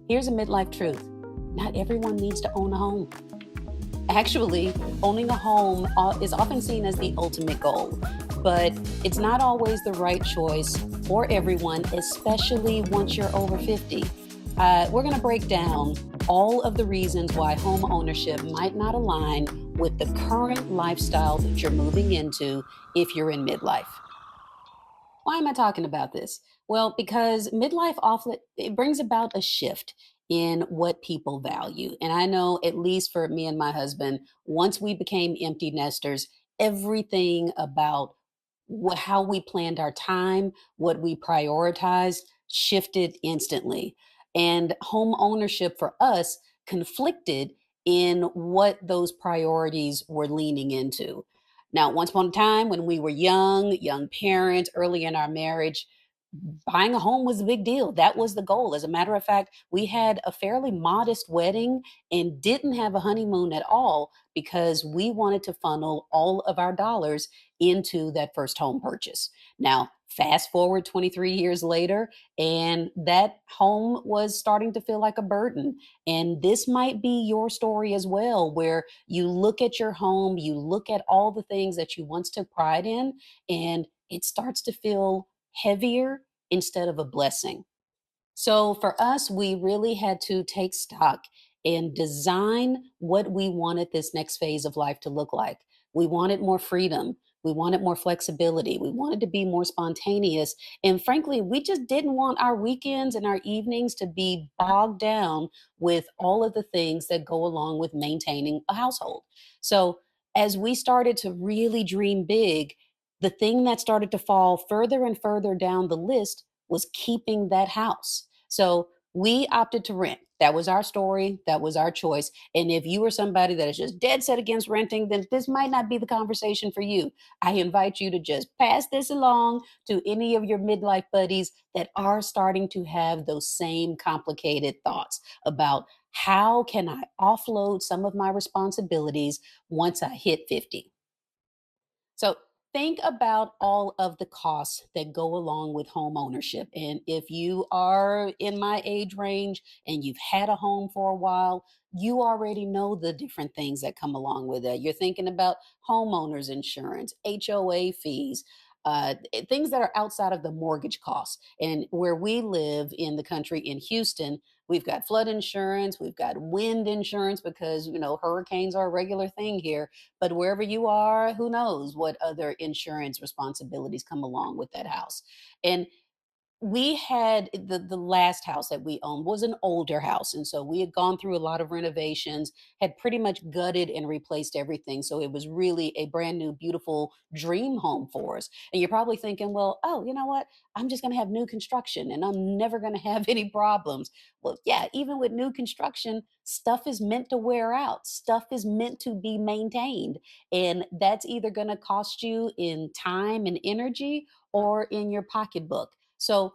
Here's a midlife truth. Not everyone needs to own a home. Actually, owning a home is often seen as the ultimate goal, but it's not always the right choice for everyone, especially once you're over 50. We're going to break down all of the reasons why home ownership might not align with the current lifestyle that you're moving into if you're in midlife. Why am I talking about this? Well, because midlife often it brings about a shift in what people value. And I know at least for me and my husband, once we became empty nesters, everything about how we planned our time, what we prioritized shifted instantly. And home ownership for us conflicted in what those priorities were leaning into. Now, once upon a time when we were young parents, early in our marriage, buying a home was a big deal. That was the goal. As a matter of fact, we had a fairly modest wedding and didn't have a honeymoon at all because we wanted to funnel all of our dollars into that first home purchase. Now, fast forward 23 years later, and that home was starting to feel like a burden. And this might be your story as well, where you look at your home, you look at all the things that you once took pride in, and it starts to feel heavier instead of a blessing. So for us, we really had to take stock and design what we wanted this next phase of life to look like. We wanted more freedom. We wanted more flexibility. We wanted to be more spontaneous. And frankly, we just didn't want our weekends and our evenings to be bogged down with all of the things that go along with maintaining a household. So as we started to really dream big, the thing that started to fall further and further down the list was keeping that house. So we opted to rent. That was our story. That was our choice. And if you are somebody that is just dead set against renting, then this might not be the conversation for you. I invite you to just pass this along to any of your midlife buddies that are starting to have those same complicated thoughts about how can I offload some of my responsibilities once I hit 50. So think about all of the costs that go along with home ownership. And if you are in my age range and you've had a home for a while, you already know the different things that come along with it. You're thinking about homeowners insurance, HOA fees, things that are outside of the mortgage costs. And where we live in the country in Houston, we've got flood insurance, we've got wind insurance because, hurricanes are a regular thing here, but wherever you are, who knows what other insurance responsibilities come along with that house. And we had the last house that we owned was an older house, and so we had gone through a lot of renovations, had pretty much gutted and replaced everything, so it was really a brand new beautiful dream home for us. And you're probably thinking, well, oh, you know what, I'm just going to have new construction and I'm never going to have any problems. Well, yeah, even with new construction, stuff is meant to wear out, stuff is meant to be maintained, and that's either going to cost you in time and energy or in your pocketbook. So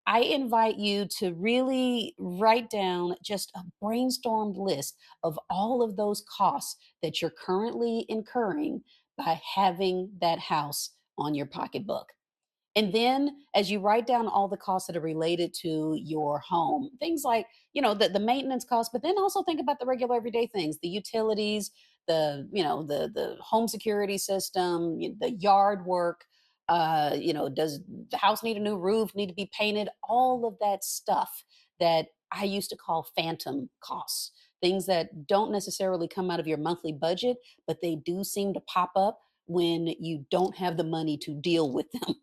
I invite you to really write down just a brainstormed list of all of those costs that you're currently incurring by having that house on your pocketbook. And then as you write down all the costs that are related to your home, things like, the maintenance costs, but then also think about the regular everyday things, the utilities, the home security system, the yard work, does the house need a new roof, need to be painted, all of that stuff that I used to call phantom costs, things that don't necessarily come out of your monthly budget, but they do seem to pop up when you don't have the money to deal with them.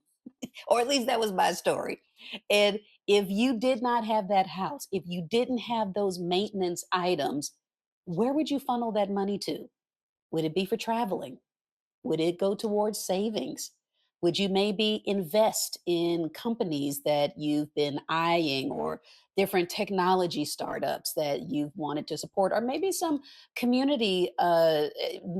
Or at least that was my story. And if you did not have that house, if you didn't have those maintenance items, where would you funnel that money to? Would it be for traveling? Would it go towards savings? Would you maybe invest in companies that you've been eyeing or different technology startups that you've wanted to support, or maybe some community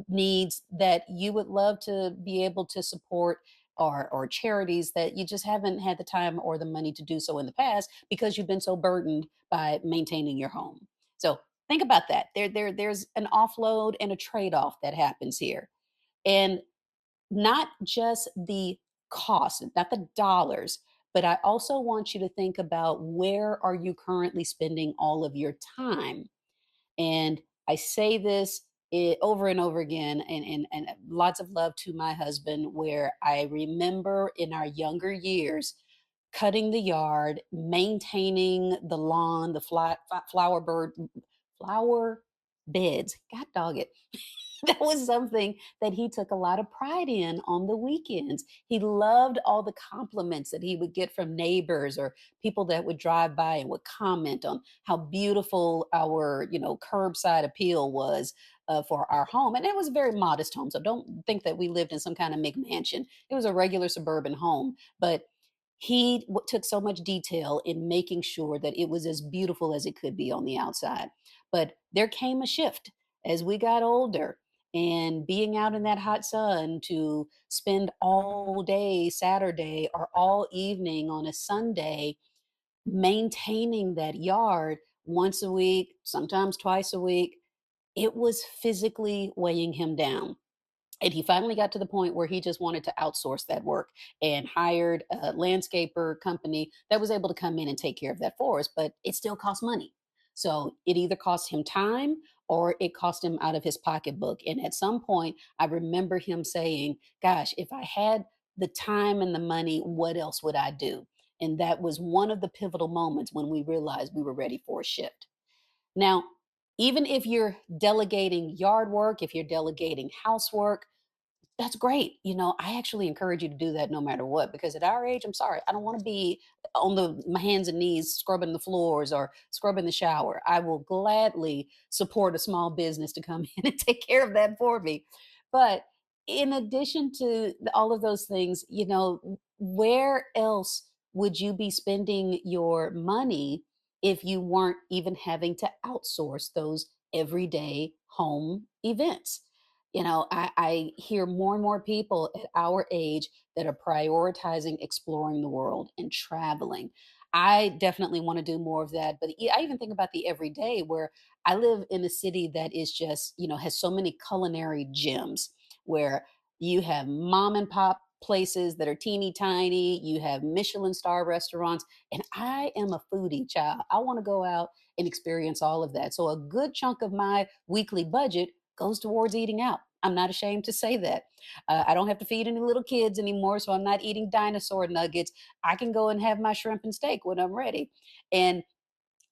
needs that you would love to be able to support, or charities that you just haven't had the time or the money to do so in the past because you've been so burdened by maintaining your home. So think about that. There's an offload and a trade-off that happens here. And not just the cost, not the dollars, But I also want you to think about, where are you currently spending all of your time? And I say this over and over again, and lots of love to my husband, where I remember in our younger years cutting the yard, maintaining the lawn, the flower beds. God dog it. That was something that he took a lot of pride in on the weekends. He loved all the compliments that he would get from neighbors or people that would drive by and would comment on how beautiful our, curbside appeal was for our home. And it was a very modest home. So don't think that we lived in some kind of McMansion. It was a regular suburban home, but he took so much detail in making sure that it was as beautiful as it could be on the outside. But there came a shift as we got older, and being out in that hot sun to spend all day Saturday or all evening on a Sunday maintaining that yard once a week, sometimes twice a week, it was physically weighing him down. And he finally got to the point where he just wanted to outsource that work and hired a landscaper company that was able to come in and take care of that for us. But it still cost money. So it either cost him time or it cost him out of his pocketbook. And at some point, I remember him saying, "Gosh, if I had the time and the money, what else would I do?" And that was one of the pivotal moments when we realized we were ready for a shift. Now, even if you're delegating yard work, if you're delegating housework, that's great. I actually encourage you to do that no matter what, because at our age, I'm sorry, I don't want to be on my hands and knees scrubbing the floors or scrubbing the shower. I will gladly support a small business to come in and take care of that for me. But in addition to all of those things, where else would you be spending your money if you weren't even having to outsource those everyday home events? I hear more and more people at our age that are prioritizing exploring the world and traveling. I definitely want to do more of that. But I even think about the everyday, where I live in a city that is just, has so many culinary gems, where you have mom and pop places that are teeny tiny, you have Michelin star restaurants, and I am a foodie child. I want to go out and experience all of that. So a good chunk of my weekly budget goes towards eating out. I'm not ashamed to say that. I don't have to feed any little kids anymore, so I'm not eating dinosaur nuggets. I can go and have my shrimp and steak when I'm ready. And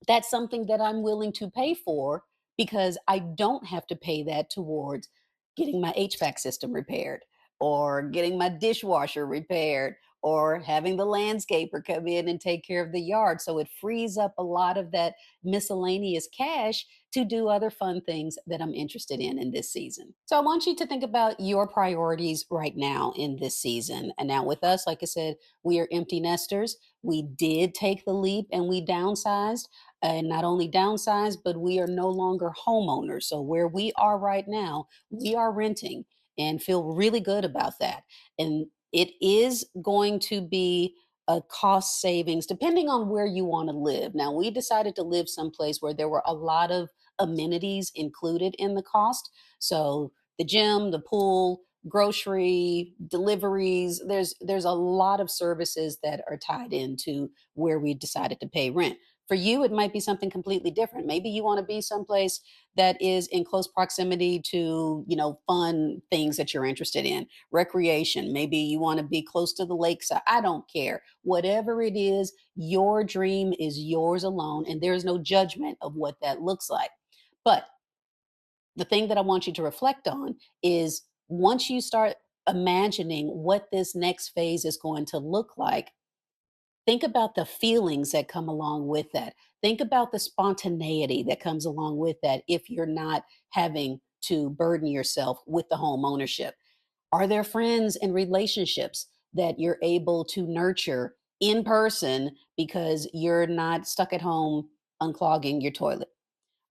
that's something that I'm willing to pay for, because I don't have to pay that towards getting my HVAC system repaired or getting my dishwasher repaired or having the landscaper come in and take care of the yard. So it frees up a lot of that miscellaneous cash to do other fun things that I'm interested in this season. So I want you to think about your priorities right now in this season. And now with us, like I said, we are empty nesters. We did take the leap and we downsized, and not only downsize, but we are no longer homeowners. So where we are right now, we are renting and feel really good about that. And it is going to be a cost savings depending on where you want to live. Now, we decided to live someplace where there were a lot of amenities included in the cost. So the gym, the pool, grocery deliveries, there's a lot of services that are tied into where we decided to pay rent. For you, it might be something completely different. Maybe you want to be someplace that is in close proximity to, fun things that you're interested in, recreation. Maybe you want to be close to the lakeside. I don't care. Whatever it is, your dream is yours alone, and there's no judgment of what that looks like. But the thing that I want you to reflect on is, once you start imagining what this next phase is going to look like, think about the feelings that come along with that. Think about the spontaneity that comes along with that if you're not having to burden yourself with the home ownership. Are there friends and relationships that you're able to nurture in person because you're not stuck at home unclogging your toilet?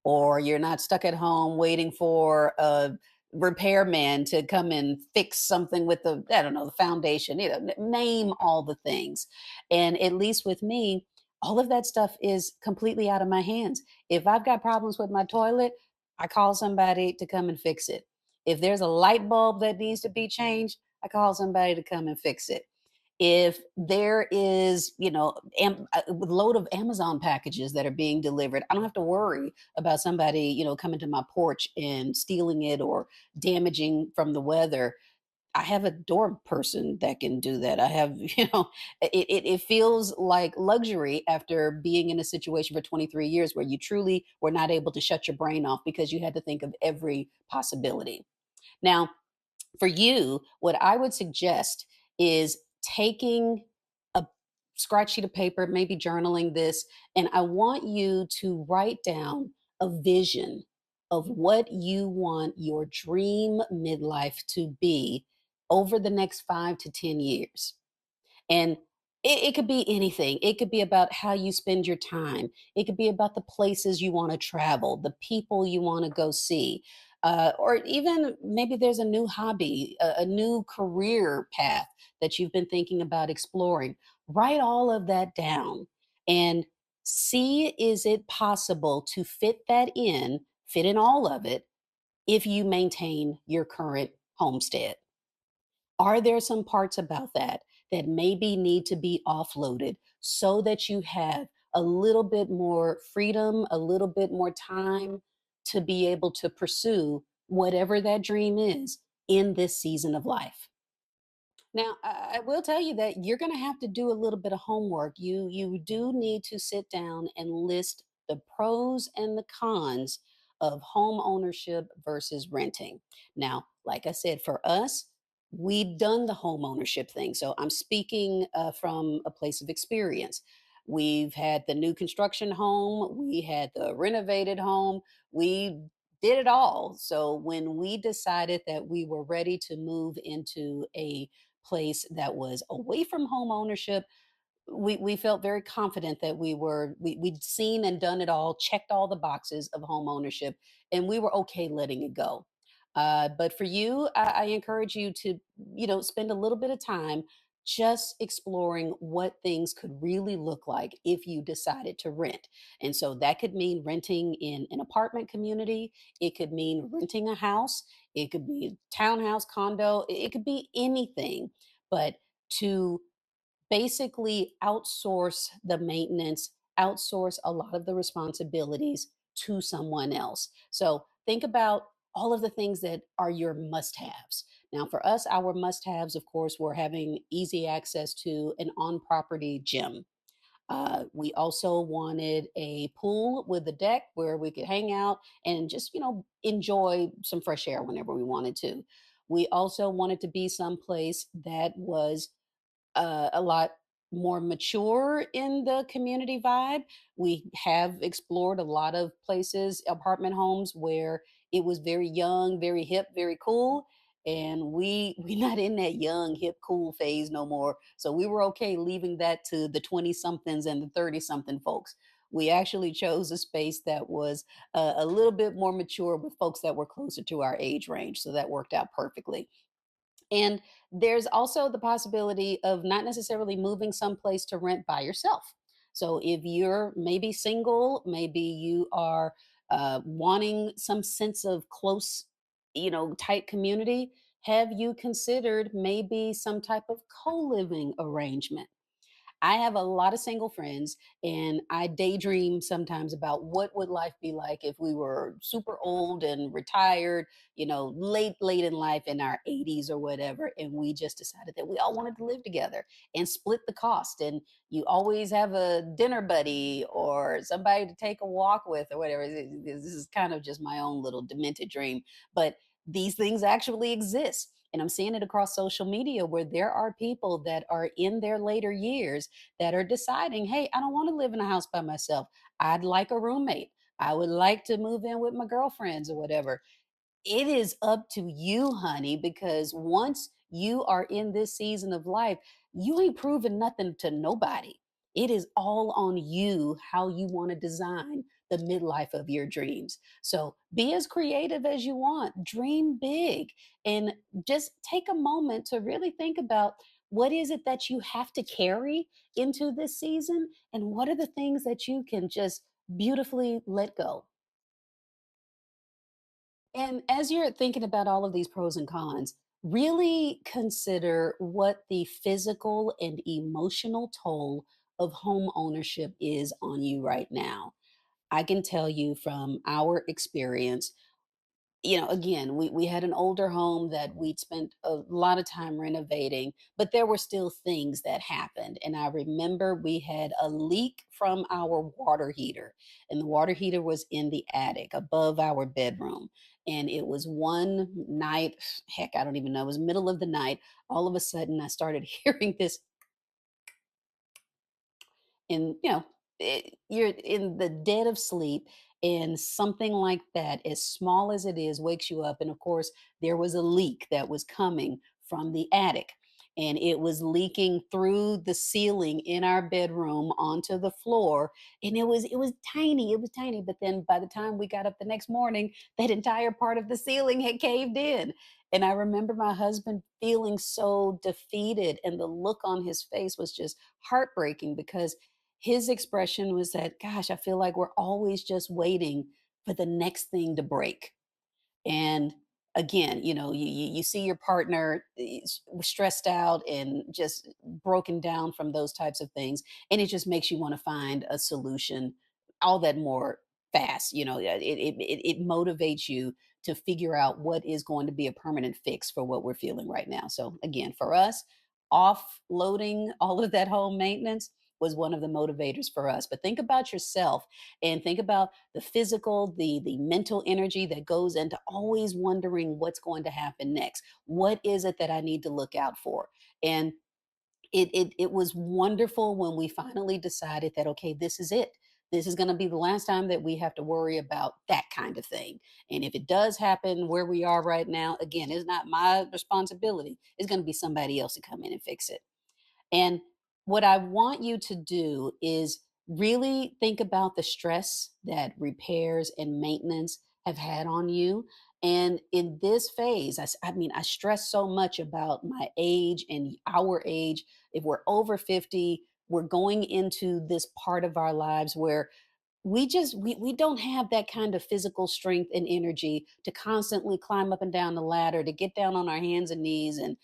Or you're not stuck at home waiting for a repairman to come and fix something with the, I don't know, the foundation, name all the things. And at least with me, all of that stuff is completely out of my hands. If I've got problems with my toilet, I call somebody to come and fix it. If there's a light bulb that needs to be changed, I call somebody to come and fix it. If there is, a load of Amazon packages that are being delivered, I don't have to worry about somebody, coming to my porch and stealing it or damaging from the weather. I have a door person that can do that. I have, it feels like luxury after being in a situation for 23 years where you truly were not able to shut your brain off because you had to think of every possibility. Now, for you, what I would suggest is taking a scratch sheet of paper, maybe journaling this, and I want you to write down a vision of what you want your dream midlife to be over the next 5 to 10 years. And it could be anything. It could be about how you spend your time. It could be about the places you want to travel, the people you want to go see, or even maybe there's a new hobby, a new career path that you've been thinking about exploring. Write all of that down and see, is it possible to fit in all of it if you maintain your current homestead? Are there some parts about that that maybe need to be offloaded so that you have a little bit more freedom, a little bit more time to be able to pursue whatever that dream is in this season of life? Now, I will tell you that you're going to have to do a little bit of homework. You do need to sit down and list the pros and the cons of home ownership versus renting. Now, like I said, for us, we've done the home ownership thing. So I'm speaking from a place of experience. We've had the new construction home, we had the renovated home, we did it all. So when we decided that we were ready to move into a place that was away from home ownership, we felt very confident that we'd seen and done it all, checked all the boxes of home ownership, and we were okay letting it go. But for you, I encourage you to, spend a little bit of time just exploring what things could really look like if you decided to rent. And so that could mean renting in an apartment community. It could mean renting a house. It could be a townhouse, condo. It could be anything. But to basically outsource the maintenance, outsource a lot of the responsibilities to someone else. So think about all of the things that are your must haves. Now, for us, our must haves, of course, were having easy access to an on property gym. We also wanted a pool with a deck where we could hang out and just, enjoy some fresh air whenever we wanted to. We also wanted to be someplace that was a lot more mature in the community vibe. We have explored a lot of places, apartment homes where it was very young, very hip, very cool. And we're not in that young, hip, cool phase no more. So we were okay leaving that to the 20 somethings and the 30 something folks. We actually chose a space that was a little bit more mature with folks that were closer to our age range. So that worked out perfectly. And there's also the possibility of not necessarily moving someplace to rent by yourself. So if you're maybe single, maybe you are wanting some sense of close, tight community, have you considered maybe some type of co living arrangement? I have a lot of single friends, and I daydream sometimes about what would life be like if we were super old and retired, late in life in our 80s or whatever, and we just decided that we all wanted to live together and split the cost. And you always have a dinner buddy or somebody to take a walk with or whatever. This is kind of just my own little demented dream, but these things actually exist. And I'm seeing it across social media where there are people that are in their later years that are deciding, hey, I don't want to live in a house by myself. I'd like a roommate. I would like to move in with my girlfriends or whatever. It is up to you, honey, because once you are in this season of life, you ain't proving nothing to nobody. It is all on you how you want to design the midlife of your dreams. So be as creative as you want, dream big, and just take a moment to really think about what is it that you have to carry into this season, and what are the things that you can just beautifully let go. And as you're thinking about all of these pros and cons, Really consider what the physical and emotional toll of home ownership is on you right now. I can tell you from our experience, again, we had an older home that we'd spent a lot of time renovating, but there were still things that happened. And I remember we had a leak from our water heater, and the water heater was in the attic above our bedroom. And it was one night, heck, I don't even know, it was middle of the night. All of a sudden, I started hearing this, and you're in the dead of sleep, and something like that, as small as it is, wakes you up. And of course, there was a leak that was coming from the attic, and it was leaking through the ceiling in our bedroom onto the floor. And it was tiny, it was tiny, but then by the time we got up the next morning, that entire part of the ceiling had caved in. And I remember my husband feeling so defeated, and the look on his face was just heartbreaking, because his expression was that, gosh, I feel like we're always just waiting for the next thing to break. And again, you see your partner stressed out and just broken down from those types of things, and it just makes you want to find a solution all that more fast. It motivates you to figure out what is going to be a permanent fix for what we're feeling right now. So again, for us, offloading all of that home maintenance was one of the motivators for us. But think about yourself, and think about the physical, the mental energy that goes into always wondering what's going to happen next. What is it that I need to look out for? And it was wonderful when we finally decided that, okay, this is it. This is going to be the last time that we have to worry about that kind of thing. And if it does happen where we are right now, again, it's not my responsibility. It's going to be somebody else to come in and fix it. And what I want you to do is really think about the stress that repairs and maintenance have had on you. And in this phase, I mean, I stress so much about my age and our age. If we're over 50, we're going into this part of our lives where we don't have that kind of physical strength and energy to constantly climb up and down the ladder, to get down on our hands and knees and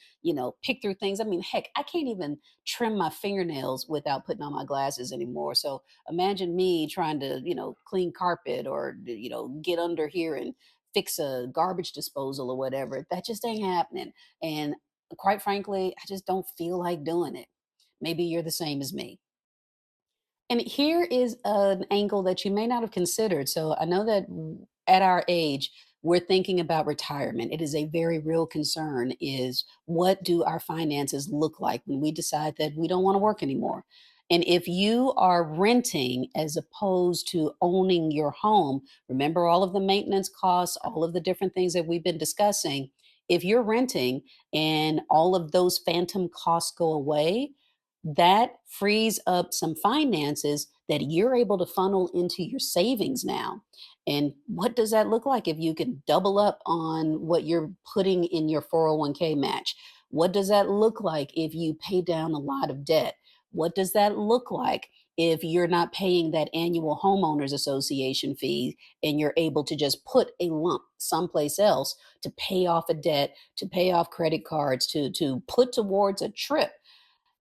pick through things. I mean, heck, I can't even trim my fingernails without putting on my glasses anymore. So imagine me trying to clean carpet, or get under here and fix a garbage disposal or whatever. That just ain't happening. And quite frankly, I just don't feel like doing it. Maybe you're the same as me. And here is an angle that you may not have considered. So I know that at our age, we're thinking about retirement. It is a very real concern, is what do our finances look like when we decide that we don't want to work anymore? And if you are renting as opposed to owning your home, remember all of the maintenance costs, all of the different things that we've been discussing. If you're renting and all of those phantom costs go away, that frees up some finances that you're able to funnel into your savings now. And what does that look like if you can double up on what you're putting in your 401k match? What does that look like if you pay down a lot of debt? What does that look like if you're not paying that annual homeowners association fee, and you're able to just put a lump someplace else to pay off a debt, to pay off credit cards, to put towards a trip?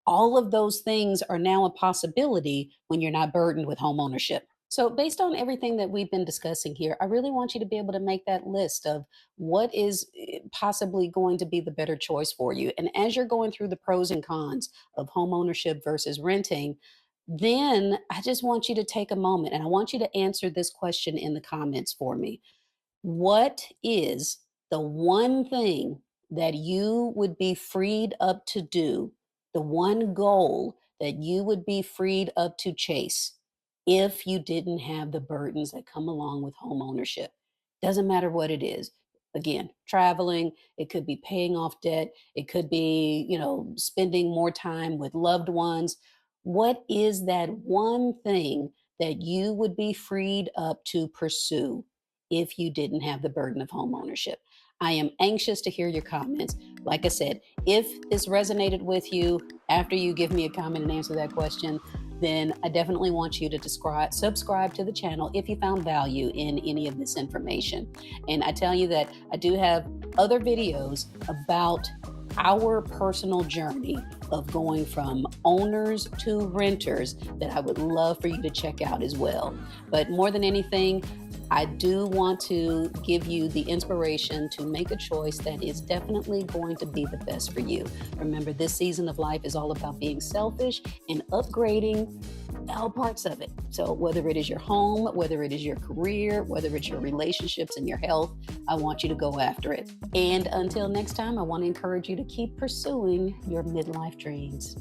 All of those things are now a possibility when you're not burdened with home ownership. So, based on everything that we've been discussing here, I really want you to be able to make that list of what is possibly going to be the better choice for you. And as you're going through the pros and cons of home ownership versus renting, then I just want you to take a moment, and I want you to answer this question in the comments for me. What is the one thing that you would be freed up to do, the one goal that you would be freed up to chase if you didn't have the burdens that come along with home ownership? Doesn't matter what it is. Again, traveling, it could be paying off debt, it could be, spending more time with loved ones. What is that one thing that you would be freed up to pursue if you didn't have the burden of home ownership? I am anxious to hear your comments. Like I said, if this resonated with you after you give me a comment and answer that question, then I definitely want you to subscribe to the channel if you found value in any of this information. And I tell you that I do have other videos about our personal journey of going from owners to renters that I would love for you to check out as well. But more than anything, I do want to give you the inspiration to make a choice that is definitely going to be the best for you. Remember, this season of life is all about being selfish and upgrading all parts of it. So whether it is your home, whether it is your career, whether it's your relationships and your health, I want you to go after it. And until next time, I want to encourage you to keep pursuing your midlife dreams.